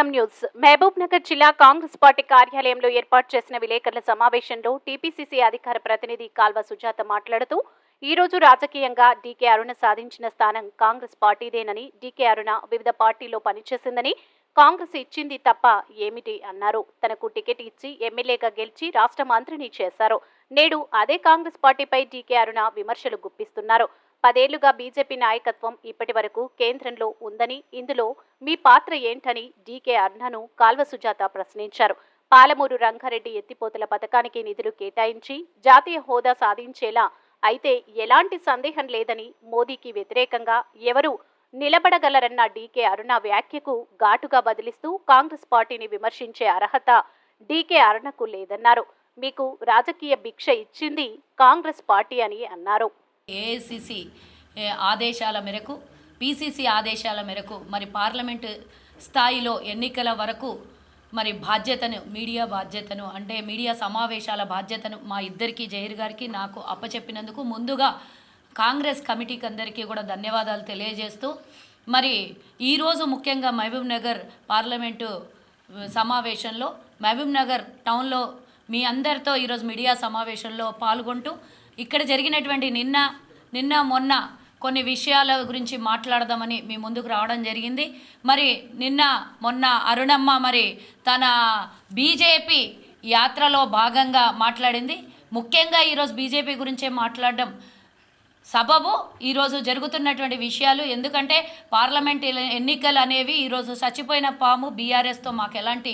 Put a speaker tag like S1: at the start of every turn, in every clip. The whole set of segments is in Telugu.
S1: ఎస్ఎం న్యూస్ మహబూబ్ నగర్ జిల్లా కాంగ్రెస్ పార్టీ కార్యాలయంలో ఏర్పాటు చేసిన విలేకరుల సమావేశంలో టీపీసీసీ అధికార ప్రతినిధి కాల్వ సుజాత మాట్లాడుతూ ఈ రోజు రాజకీయంగా డీకే అరుణ సాధించిన స్థానం కాంగ్రెస్ పార్టీదేనని, డీకే అరుణ వివిధ పార్టీల్లో పనిచేసిందని, కాంగ్రెస్ ఇచ్చింది తప్ప ఏమిటి అన్నారు. తనకు టికెట్ ఇచ్చి ఎమ్మెల్యేగా గెలిచి రాష్ట్ర మంత్రిని చేశారు. నేడు అదే కాంగ్రెస్ పార్టీపై డీకే అరుణ విమర్శలు గుప్పిస్తున్నారు. 10 ఏళ్లుగా బీజేపీ నాయకత్వం ఇప్పటి వరకు కేంద్రంలో ఉందని, ఇందులో మీ పాత్ర ఏంటని డీకే అరుణను కాల్వ సుజాత ప్రశ్నించారు. పాలమూరు రంగారెడ్డి ఎత్తిపోతల పథకానికి నిధులు కేటాయించి జాతీయ హోదా సాధించేలా అయితే ఎలాంటి సందేహం లేదని, మోదీకి వ్యతిరేకంగా ఎవరు నిలబడగలరన్న డీకే అరుణ వ్యాఖ్యకు ఘాటుగా బదిలిస్తూ కాంగ్రెస్ పార్టీని విమర్శించే అర్హత డీకే అరుణకు లేదన్నారు. మీకు రాజకీయ భిక్ష ఇచ్చింది కాంగ్రెస్ పార్టీ అని అన్నారు.
S2: ఏఐసిసి ఆదేశాల మేరకు, పిసిసి ఆదేశాల మేరకు మరి పార్లమెంటు స్థాయిలో ఎన్నికల వరకు మరి మీడియా బాధ్యతను అంటే మీడియా సమావేశాల బాధ్యతను మా ఇద్దరికి, జహీర్ గారికి నాకు అప్పచెప్పినందుకు ముందుగా కాంగ్రెస్ కమిటీకి అందరికీ కూడా ధన్యవాదాలు తెలియజేస్తూ, మరి ఈరోజు ముఖ్యంగా మహబూబ్ నగర్ పార్లమెంటు సమావేశంలో మహబూబ్ నగర్ టౌన్లో మీ అందరితో ఈరోజు మీడియా సమావేశంలో పాల్గొంటూ ఇక్కడ జరిగినటువంటి నిన్న మొన్న కొన్ని విషయాల గురించి మాట్లాడదామని మీ ముందుకు రావడం జరిగింది. మరి నిన్న మొన్న అరుణమ్మ మరి తన బీజేపీ యాత్రలో భాగంగా మాట్లాడింది. ముఖ్యంగా ఈరోజు బీజేపీ గురించే మాట్లాడడం సబబు ఈరోజు జరుగుతున్నటువంటి విషయాలు. ఎందుకంటే పార్లమెంట్ ఎన్నికలు అనేవి ఈరోజు చచ్చిపోయిన పాము బీఆర్ఎస్తో మాకు ఎలాంటి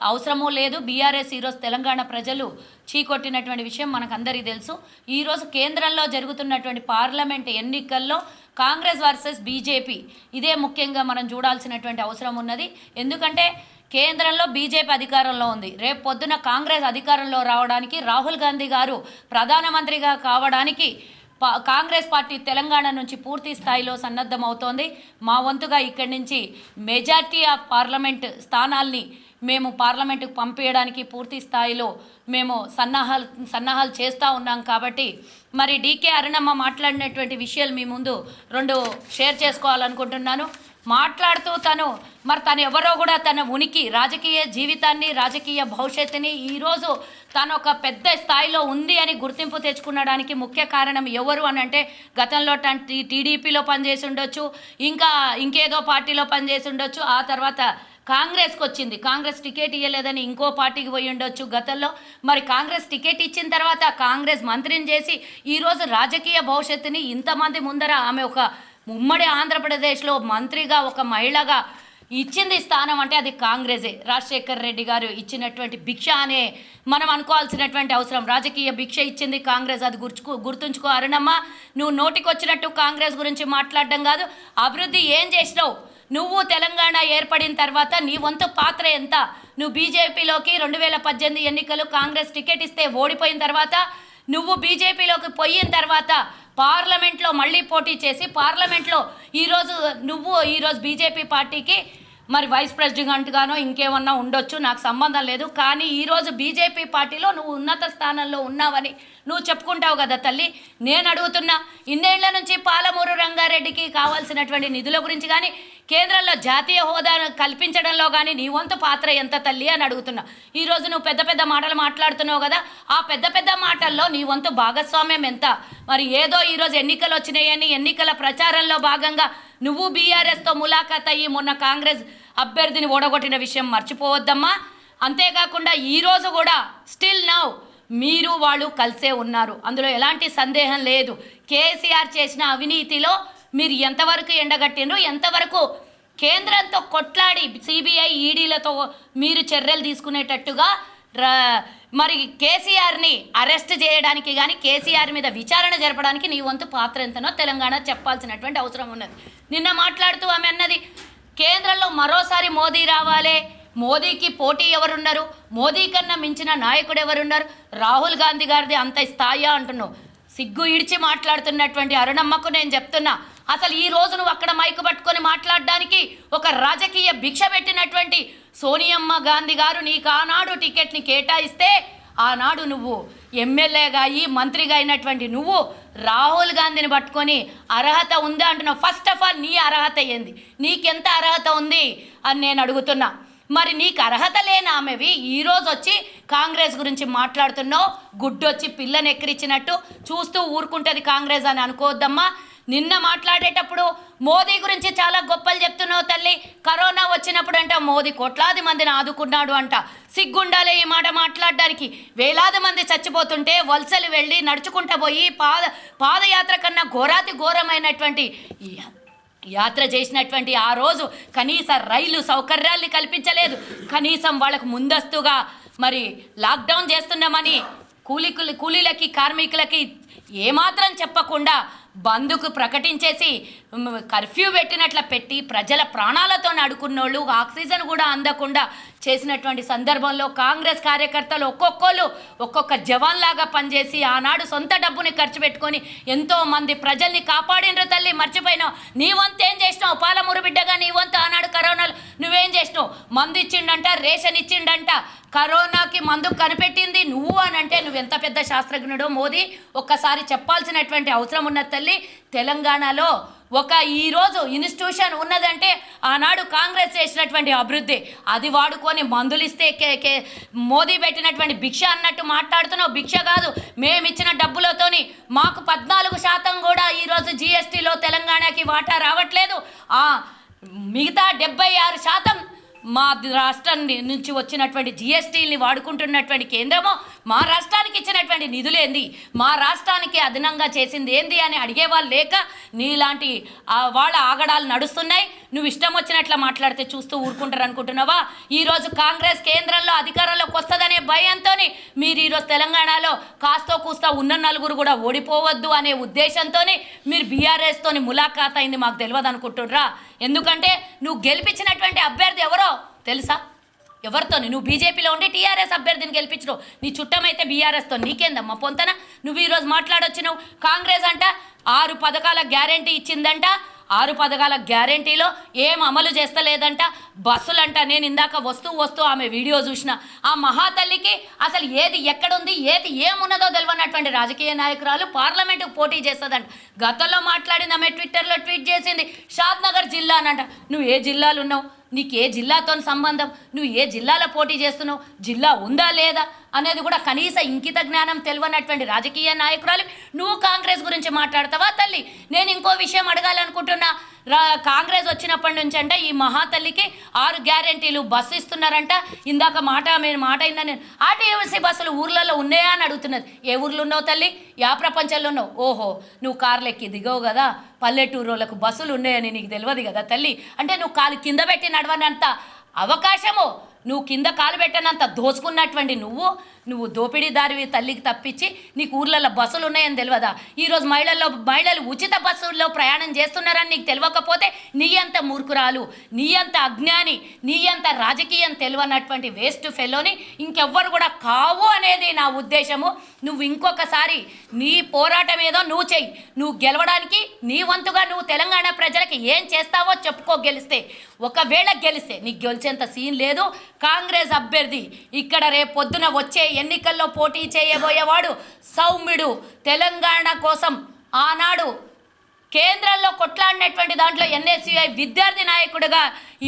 S2: అవసరమూ లేదు. బీఆర్ఎస్ ఈరోజు తెలంగాణ ప్రజలు చీకొట్టినటువంటి విషయం మనకందరికీ తెలుసు. ఈరోజు కేంద్రంలో జరుగుతున్నటువంటి పార్లమెంట్ ఎన్నికల్లో కాంగ్రెస్ వర్సెస్ బీజేపీ, ఇదే ముఖ్యంగా మనం చూడాల్సినటువంటి అవసరం ఉన్నది. ఎందుకంటే కేంద్రంలో బీజేపీ అధికారంలో ఉంది. రేపు పొద్దున కాంగ్రెస్ అధికారంలో రావడానికి, రాహుల్ గాంధీ గారు ప్రధానమంత్రిగా కావడానికి కాంగ్రెస్ పార్టీ తెలంగాణ నుంచి పూర్తి స్థాయిలో సన్నద్ధమవుతోంది. మా వంతుగా ఇక్కడి నుంచి మెజార్టీ ఆఫ్ పార్లమెంట్ స్థానాల్ని మేము పార్లమెంటుకు పంపించడానికి పూర్తి స్థాయిలో మేము సన్నాహాలు చేస్తూ ఉన్నాం. కాబట్టి మరి డీకే అరుణమ్మ మాట్లాడినటువంటి విషయాలు మీ ముందు 2 షేర్ చేసుకోవాలనుకుంటున్నాను. మాట్లాడుతూ తను ఎవరో కూడా తన ఉనికి, రాజకీయ జీవితాన్ని, రాజకీయ భవిష్యత్తుని ఈరోజు తను ఒక పెద్ద స్థాయిలో ఉంది అని గుర్తింపు తెచ్చుకునడానికి ముఖ్య కారణం ఎవరు అని అంటే, గతంలో టీడీపీలో పనిచేసి ఉండొచ్చు, ఇంకేదో పార్టీలో పనిచేసి ఉండొచ్చు, ఆ తర్వాత కాంగ్రెస్కి వచ్చింది. కాంగ్రెస్ టికెట్ ఇవ్వలేదని ఇంకో పార్టీకి పోయి ఉండొచ్చు గతంలో. మరి కాంగ్రెస్ టికెట్ ఇచ్చిన తర్వాత కాంగ్రెస్ మంత్రిని చేసి ఈరోజు రాజకీయ భవిష్యత్తుని ఇంతమంది ముందర ఆమె ఒక ఉమ్మడి ఆంధ్రప్రదేశ్లో మంత్రిగా ఒక మహిళగా ఇచ్చింది స్థానం అంటే అది కాంగ్రెసే. రాజశేఖర్ రెడ్డి గారు ఇచ్చినటువంటి భిక్ష అనే మనం అనుకోవాల్సినటువంటి అవసరం. రాజకీయ భిక్ష ఇచ్చింది కాంగ్రెస్, అది గుర్తుంచుకో అరుణమ్మ. నువ్వు నోటికొచ్చినట్టు కాంగ్రెస్ గురించి మాట్లాడడం కాదు, అభివృద్ధి ఏం చేసినావు నువ్వు. తెలంగాణ ఏర్పడిన తర్వాత నీ వంతు పాత్ర ఎంత? నువ్వు బీజేపీలోకి 2018 ఎన్నికలు కాంగ్రెస్ టికెట్ ఇస్తే ఓడిపోయిన తర్వాత నువ్వు బీజేపీలోకి పోయిన తర్వాత పార్లమెంట్లో మళ్ళీ పోటీ చేసి పార్లమెంట్లో ఈరోజు బీజేపీ పార్టీకి మరి వైస్ ప్రెసిడెంట్గానో ఇంకేమన్నా ఉండొచ్చు, నాకు సంబంధం లేదు. కానీ ఈరోజు బీజేపీ పార్టీలో నువ్వు ఉన్నత స్థానంలో ఉన్నావని నువ్వు చెప్పుకుంటావు కదా తల్లి. నేను అడుగుతున్నా, ఇన్నేళ్ల నుంచి పాలమూరు రంగారెడ్డికి కావాల్సినటువంటి నిధుల గురించి కానీ, కేంద్రంలో జాతీయ హోదాను కల్పించడంలో కానీ నీ వంతు పాత్ర ఎంత తల్లి అని అడుగుతున్నా. ఈరోజు నువ్వు పెద్ద పెద్ద మాటలు మాట్లాడుతున్నావు కదా, ఆ పెద్ద పెద్ద మాటల్లో నీ వంతు భాగస్వామ్యం ఎంత? మరి ఏదో ఈరోజు ఎన్నికలు వచ్చినాయని ఎన్నికల ప్రచారంలో భాగంగా నువ్వు బీఆర్ఎస్తో ములాఖాత్ అయ్యి మొన్న కాంగ్రెస్ అభ్యర్థిని ఓడగొట్టిన విషయం మర్చిపోవద్దమ్మా. అంతేకాకుండా ఈరోజు కూడా స్టిల్ నౌ మీరు వాళ్ళు కలిసే ఉన్నారు, అందులో ఎలాంటి సందేహం లేదు. కేసీఆర్ చేసిన అవినీతిలో మీరు ఎంతవరకు ఎండగట్టినరు, ఎంతవరకు కేంద్రంతో కొట్లాడి సిబిఐ ఈడీలతో మీరు చర్యలు తీసుకునేటట్టుగా మరి కేసీఆర్ని అరెస్ట్ చేయడానికి కానీ కేసీఆర్ మీద విచారణ జరపడానికి నీ వంతు పాత్ర ఎంతనో తెలంగాణ చెప్పాల్సినటువంటి అవసరం ఉన్నది. నిన్న మాట్లాడుతూ ఆమె అన్నది, కేంద్రంలో మరోసారి మోదీ రావాలే, మోదీకి పోటీ ఎవరున్నారు, మోదీ కన్నా మించిన నాయకుడు ఎవరున్నారు, రాహుల్ గాంధీ గారిది అంత స్థాయి అంటున్నావు. సిగ్గు ఇడిచి మాట్లాడుతున్నటువంటి అరుణమ్మకు నేను చెప్తున్నా, అసలు ఈ రోజు నువ్వు అక్కడ మైకు పట్టుకొని మాట్లాడడానికి ఒక రాజకీయ భిక్ష పెట్టినటువంటి సోనియమ్మ గాంధీ గారు నీకు ఆనాడు టికెట్ని కేటాయిస్తే, ఆనాడు నువ్వు ఎమ్మెల్యేగా మంత్రిగా అయినటువంటి నువ్వు రాహుల్ గాంధీని పట్టుకొని అర్హత ఉందా అంటున్నావు. ఫస్ట్ ఆఫ్ ఆల్ నీ అర్హత ఏంది, నీకెంత అర్హత ఉంది అని నేను అడుగుతున్నా. మరి నీకు అర్హత లేని ఆమెవి ఈరోజు వచ్చి కాంగ్రెస్ గురించి మాట్లాడుతున్నావు. గుడ్డొచ్చి పిల్లని ఎక్కిరిచ్చినట్టు చూస్తూ ఊరుకుంటుంది కాంగ్రెస్ అని అనుకోవద్దమ్మా. నిన్న మాట్లాడేటప్పుడు మోదీ గురించి చాలా గొప్పలు చెప్తున్నావు తల్లి. కరోనా వచ్చినప్పుడు అంట మోదీ కోట్లాది మందిని ఆదుకున్నాడు అంట. సిగ్గుండాలే ఈ మాట మాట్లాడడానికి. వేలాది మంది చచ్చిపోతుంటే వలసలు వెళ్ళి నడుచుకుంటూ పోయి పాదయాత్ర కన్నా ఘోరాతి ఘోరమైనటువంటి యాత్ర చేసినటువంటి ఆ రోజు కనీస రైలు సౌకర్యాల్ని కల్పించలేదు. కనీసం వాళ్ళకు ముందస్తుగా మరి లాక్డౌన్ చేస్తున్నామని కూలీలకి కార్మికులకి ఏమాత్రం చెప్పకుండా బంద్కు ప్రకటించేసి కర్ఫ్యూ పెట్టినట్ల పెట్టి ప్రజల ప్రాణాలతో అడుకున్నోళ్ళు ఆక్సిజన్ కూడా అందకుండా చేసినటువంటి సందర్భంలో కాంగ్రెస్ కార్యకర్తలు ఒక్కొక్క జవాన్ లాగా పనిచేసి ఆనాడు సొంత డబ్బుని ఖర్చు పెట్టుకొని ఎంతోమంది ప్రజల్ని కాపాడినరు తల్లి. మర్చిపోయినావు. నీ వంతు ఏం చేసినావు? పాలమూరు బిడ్డగా నీ వంతు ఆనాడు కరోనాలు నువ్వేం చేసినావు? మందు ఇచ్చిండంట, రేషన్ ఇచ్చిండంట. కరోనాకి మందు కనిపెట్టింది నువ్వు అని అంటే నువ్వెంత పెద్ద శాస్త్రజ్ఞుడో మోదీ ఒక్కసారి చెప్పాల్సినటువంటి అవసరం ఉన్న తల్లి. తెలంగాణలో ఈరోజు ఇన్స్టిట్యూషన్ ఉన్నదంటే ఆనాడు కాంగ్రెస్ చేసినటువంటి అభివృద్ధి. అది వాడుకొని మందులు ఇస్తే మోదీ పెట్టినటువంటి భిక్ష అన్నట్టు మాట్లాడుతున్నావు. భిక్ష కాదు, మేమిచ్చిన డబ్బులతోని మాకు 14% కూడా ఈరోజు జిఎస్టీలో తెలంగాణకి వాటా రావట్లేదు. మిగతా 76% మా రాష్ట్రం నుంచి వచ్చినటువంటి జిఎస్టీని వాడుకుంటున్నటువంటి కేంద్రము మా రాష్ట్రానికి ఇచ్చినటువంటి నిధులేంది, మా రాష్ట్రానికి అదనంగా చేసింది ఏంది అని అడిగేవాళ్ళు లేక నీలాంటి వాళ్ళ ఆగడాలు నడుస్తున్నాయి. నువ్వు ఇష్టం వచ్చినట్లు మాట్లాడితే చూస్తూ ఊరుకుంటారు అనుకుంటున్నావా? ఈరోజు కాంగ్రెస్ కేంద్రంలో అధికారంలోకి వస్తుందనే భయంతో మీరు ఈరోజు తెలంగాణలో కాస్తో కూస్తా ఉన్న నలుగురు కూడా ఓడిపోవద్దు అనే ఉద్దేశంతో మీరు బీఆర్ఎస్తో ములాఖాత్ అయింది మాకు తెలియదు అనుకుంటుర్రా? ఎందుకంటే నువ్వు గెలిపించినటువంటి అభ్యర్థి ఎవరో తెలుసా? ఎవరితోని? నువ్వు బీజేపీలో ఉండి టీఆర్ఎస్ అభ్యర్థిని గెలిపించడం. నీ చుట్టమైతే బీఆర్ఎస్తో నీకేందమ్మా పొంతన? నువ్వు ఈరోజు మాట్లాడొచ్చినావు. కాంగ్రెస్ అంట 6 పథకాల గ్యారంటీ ఇచ్చిందంట. 6 పథకాల గ్యారంటీలో ఏం అమలు చేస్తలేదంట. బస్సులంట. నేను ఇందాక వస్తూ ఆమె వీడియో చూసిన ఆ మహాతల్లికి అసలు ఏది ఎక్కడుంది ఏది ఏమున్నదో తెలియనటువంటి రాజకీయ నాయకురాలు పార్లమెంటుకు పోటీ చేస్తుందంట. గతంలో మాట్లాడింది ఆమె ట్విట్టర్లో ట్వీట్ చేసింది షాద్నగర్ జిల్లా అనంట. నువ్వు ఏ జిల్లాలు ఉన్నావు? నీకు ఏ జిల్లాతో సంబంధం? నువ్వు ఏ జిల్లాలో పోటీ చేస్తున్నావు? జిల్లా ఉందా లేదా అనేది కూడా కనీస ఇంకిత జ్ఞానం తెలియనటువంటి రాజకీయ నాయకురాలు నువ్వు కాంగ్రెస్ గురించి మాట్లాడతావా తల్లి? నేను ఇంకో విషయం అడగాలనుకుంటున్నా. కాంగ్రెస్ వచ్చినప్పటి నుంచి అంట ఈ మహాతల్లికి 6 గ్యారెంటీలు బస్సు ఇస్తున్నారంట. ఇందాక మాట అయిందని ఆర్టీసీ బస్సులు ఊర్లలో ఉన్నాయా అని అడుగుతున్నది. ఏ ఊర్లో ఉన్నావు తల్లి? యా ప్రపంచంలో ఉన్నావు? ఓహో, నువ్వు కార్లు ఎక్కి దిగవు కదా, పల్లెటూరులకు బస్సులు ఉన్నాయని నీకు తెలియదు కదా తల్లి. అంటే నువ్వు కాలు కింద పెట్టి నడవనంత అవకాశము, నువ్వు కింద కాలు పెట్టనంత దోచుకున్నటువంటి నువ్వు దోపిడీదారివి తల్లికి తప్పించి నీకు ఊర్లలో బస్సులు ఉన్నాయని తెలియదా? ఈరోజు మహిళలు ఉచిత బస్సుల్లో ప్రయాణం చేస్తున్నారని నీకు తెలియకపోతే నీ అంత మూర్ఖురాలు, నీ అంత అజ్ఞాని, నీ అంత రాజకీయం తెలియనటువంటి వేస్ట్ ఫెలోని ఇంకెవ్వరు కూడా కావు అనేది నా ఉద్దేశము. నువ్వు ఇంకొకసారి నీ పోరాటం ఏదో నువ్వు చెయ్యి. నువ్వు గెలవడానికి నీ వంతుగా నువ్వు తెలంగాణ ప్రజలకి ఏం చేస్తావో చెప్పుకో. ఒకవేళ గెలిస్తే నీకు గెలిచేంత సీన్ లేదు. కాంగ్రెస్ అభ్యర్థి ఇక్కడ రేపు పొద్దున వచ్చే ఎన్నికల్లో పోటీ చేయబోయేవాడు సౌమ్యుడు. తెలంగాణ కోసం ఆనాడు కేంద్రంలో కొట్లాడినటువంటి దాంట్లో ఎన్ఎస్యుఐ విద్యార్థి నాయకుడిగా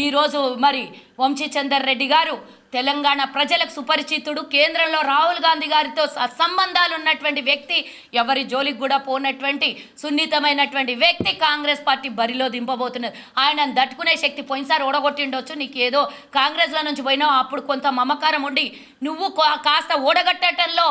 S2: ఈరోజు మరి వంశీచందర్ రెడ్డి గారు తెలంగాణ ప్రజలకు సుపరిచితుడు. కేంద్రంలో రాహుల్ గాంధీ గారితో సంబంధాలు ఉన్నటువంటి వ్యక్తి, ఎవరి జోలికి కూడా పోనటువంటి సున్నితమైనటువంటి వ్యక్తి కాంగ్రెస్ పార్టీ బరిలో దింపబోతున్నది. ఆయనను దట్టుకునే శక్తి పోయినసారి ఓడగొట్టిండొచ్చు. నీకు ఏదో కాంగ్రెస్లో నుంచి పోయినావు, అప్పుడు కొంత మమకారం ఉండి నువ్వు కాస్త ఓడగట్టడంలో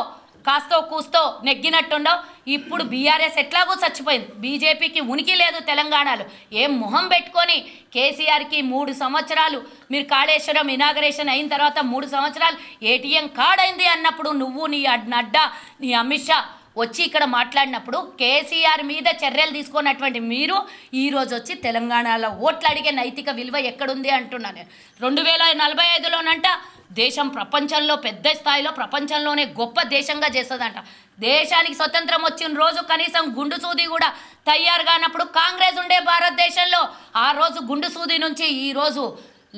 S2: కాస్తో కూస్తో నెగ్గినట్టుండవు. ఇప్పుడు బీఆర్ఎస్ ఎట్లాగో చచ్చిపోయింది. బీజేపీకి ఉనికి లేదు తెలంగాణలో. ఏం మొహం పెట్టుకొని కేసీఆర్కి 3 సంవత్సరాలు మీరు కాళేశ్వరం ఇనాగరేషన్ అయిన తర్వాత 3 సంవత్సరాలు ఏటీఎం కార్డ్ అయింది అన్నప్పుడు నువ్వు నీ నడ్డా నీ అమిత్ షా వచ్చి ఇక్కడ మాట్లాడినప్పుడు కేసీఆర్ మీద చర్యలు తీసుకున్నటువంటి మీరు ఈరోజు వచ్చి తెలంగాణలో ఓట్లు అడిగే నైతిక విలువ ఎక్కడుంది అంటున్నాను. 2045లోనంట దేశం ప్రపంచంలో పెద్ద స్థాయిలో ప్రపంచంలోనే గొప్ప దేశంగా చేస్తుందంట. దేశానికి స్వతంత్రం వచ్చిన రోజు కనీసం గుండు సూది కూడా తయారు కానప్పుడు కాంగ్రెస్ ఉండే భారతదేశంలో ఆ రోజు గుండు సూది నుంచి ఈరోజు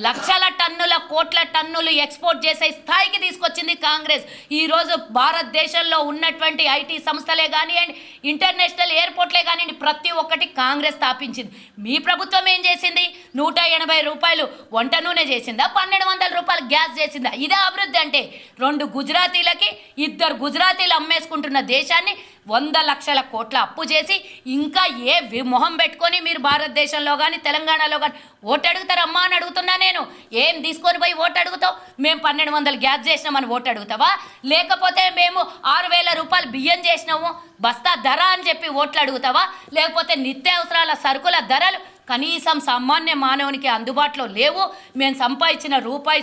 S2: లక్షల టన్నుల కోట్ల టన్నులు ఎక్స్పోర్ట్ చేసే స్థాయికి తీసుకొచ్చింది కాంగ్రెస్. ఈరోజు భారతదేశంలో ఉన్నటువంటి ఐటీ సంస్థలే కానివ్వండి, ఇంటర్నేషనల్ ఎయిర్పోర్ట్లే కానివ్వండి, ప్రతి ఒక్కటి కాంగ్రెస్ స్థాపించింది. మీ ప్రభుత్వం ఏం చేసింది? 180 రూపాయలు వంట నూనె చేసిందా? 1200 రూపాయలు గ్యాస్ చేసిందా? ఇదే అభివృద్ధి అంటే? 2 గుజరాతీలకి 2 గుజరాతీలు అమ్మేసుకుంటున్న దేశాన్ని 100 లక్షల కోట్ల అప్పు చేసి ఇంకా మొహం పెట్టుకొని మీరు భారతదేశంలో కానీ తెలంగాణలో కానీ ఓటు అడుగుతారమ్మా అని అడుగుతున్నా నేను. ఏం తీసుకొని పోయి ఓటు అడుగుతావు? మేము 1200 గ్యాస్ చేసినామని ఓటు అడుగుతావా? లేకపోతే మేము 6000 రూపాయలు బియ్యం చేసినాము బస్తా ధర అని చెప్పి ఓట్లు అడుగుతావా? లేకపోతే నిత్యావసరాల సరుకుల ధరలు కనీసం సామాన్య మానవునికి అందుబాటులో లేవు, మేము సంపాదించిన రూపాయి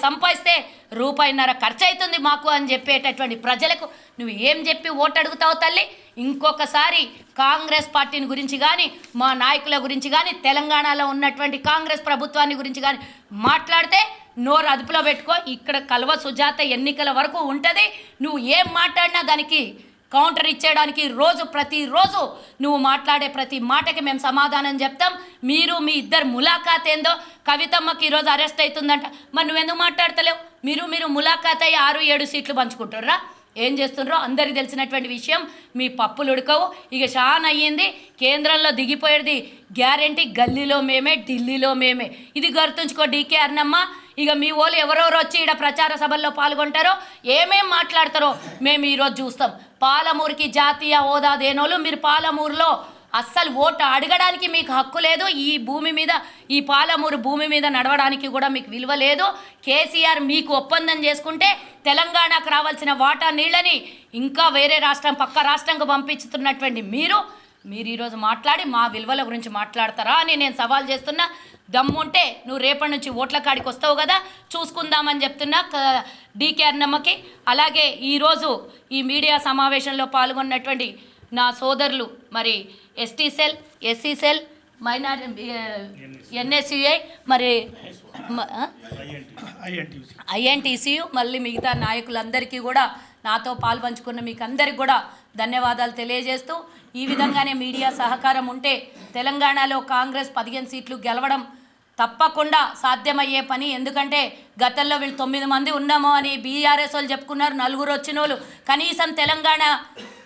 S2: సంపాదిస్తే రూపాయిన్నర ఖర్చు అవుతుంది మాకు అని చెప్పేటటువంటి ప్రజలకు నువ్వు ఏం చెప్పి ఓటు అడుగుతావు తల్లి? ఇంకొకసారి కాంగ్రెస్ పార్టీని గురించి కానీ, మా నాయకుల గురించి కానీ, తెలంగాణలో ఉన్నటువంటి కాంగ్రెస్ ప్రభుత్వాన్ని గురించి కానీ మాట్లాడితే నోరు అదుపులో పెట్టుకో. ఇక్కడ కల్వ సుజాత ఎన్నికల వరకు ఉంటుంది. నువ్వు ఏం మాట్లాడినా దానికి కౌంటర్ ఇచ్చేయడానికి ప్రతిరోజు నువ్వు మాట్లాడే ప్రతి మాటకి మేము సమాధానం చెప్తాం. మీరు మీ ఇద్దరు ములాఖాత్ ఏందో, కవితమ్మకి ఈరోజు అరెస్ట్ అవుతుందంట, మరి నువ్వెందుకు మాట్లాడతలేవు? మీరు ములాఖాత్ అయ్యి 6-7 సీట్లు పంచుకుంటారా? ఏం చేస్తుండ్రో అందరికి తెలిసినటువంటి విషయం. మీ పప్పులు ఉడకవు. ఇక షాన్ అయ్యింది, కేంద్రంలో దిగిపోయేది గ్యారెంటీ, గల్లీలో మేమే, ఢిల్లీలో మేమే. ఇది గుర్తుంచుకో డీకే అర్ణమ్మ. ఇక మీ వాళ్ళు ఎవరెవరు వచ్చి ఇక్కడ ప్రచార సభల్లో పాల్గొంటారో, ఏమేం మాట్లాడతారో మేము ఈరోజు చూస్తాం. పాలమూరుకి జాతీయ హోదా దేనోళ్ళు మీరు పాలమూరులో అస్సలు ఓటు అడగడానికి మీకు హక్కు లేదు. ఈ భూమి మీద, ఈ పాలమూరు భూమి మీద నడవడానికి కూడా మీకు విలువ లేదు. కేసీఆర్ మీకు ఒప్పందం చేసుకుంటే తెలంగాణకు రావాల్సిన వాటా నీళ్ళని ఇంకా వేరే రాష్ట్రం, పక్క రాష్ట్రంకు పంపించుతున్నటువంటి మీరు ఈరోజు మాట్లాడి మా విలువల గురించి మాట్లాడతారా అని నేను సవాల్ చేస్తున్నా. దమ్ముంటే నువ్వు రేపటి నుంచి ఓట్ల కాడికి వస్తావు కదా, చూసుకుందామని చెప్తున్నా డీకే అన్నమ్మకి. అలాగే ఈరోజు ఈ మీడియా సమావేశంలో పాల్గొన్నటువంటి నా సోదరులు, మరి ST cell, SC cell, minority, NSUI, మరి ఐఎన్టీసీయు, మళ్ళీ మిగతా నాయకులందరికీ కూడా, నాతో పాల్పంచుకున్న మీకు అందరికి కూడా ధన్యవాదాలు తెలియజేస్తూ, ఈ విధంగానే మీడియా సహకారం ఉంటే తెలంగాణలో కాంగ్రెస్ 15 సీట్లు గెలవడం తప్పకుండా సాధ్యమయ్యే పని. ఎందుకంటే గతంలో వీళ్ళు 9 మంది ఉన్నామో అని బీఆర్ఎస్ వాళ్ళు చెప్పుకున్నారు, 4 వచ్చిన వాళ్ళు. కనీసం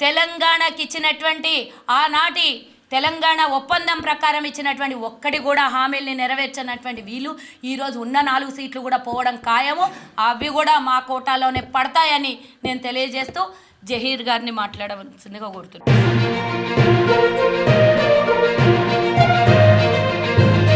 S2: తెలంగాణకి ఇచ్చినటువంటి ఆనాటి తెలంగాణ ఒప్పందం ప్రకారం ఇచ్చినటువంటి ఒక్కటి కూడా హామీల్ని నెరవేర్చినటువంటి వీళ్ళు ఈరోజు ఉన్న 4 సీట్లు కూడా పోవడం ఖాయము. అవి కూడా మా కోటాలోనే పడతాయని నేను తెలియజేస్తూ జహీర్ గారిని మాట్లాడవలసిందిగా కోరుతున్నాను.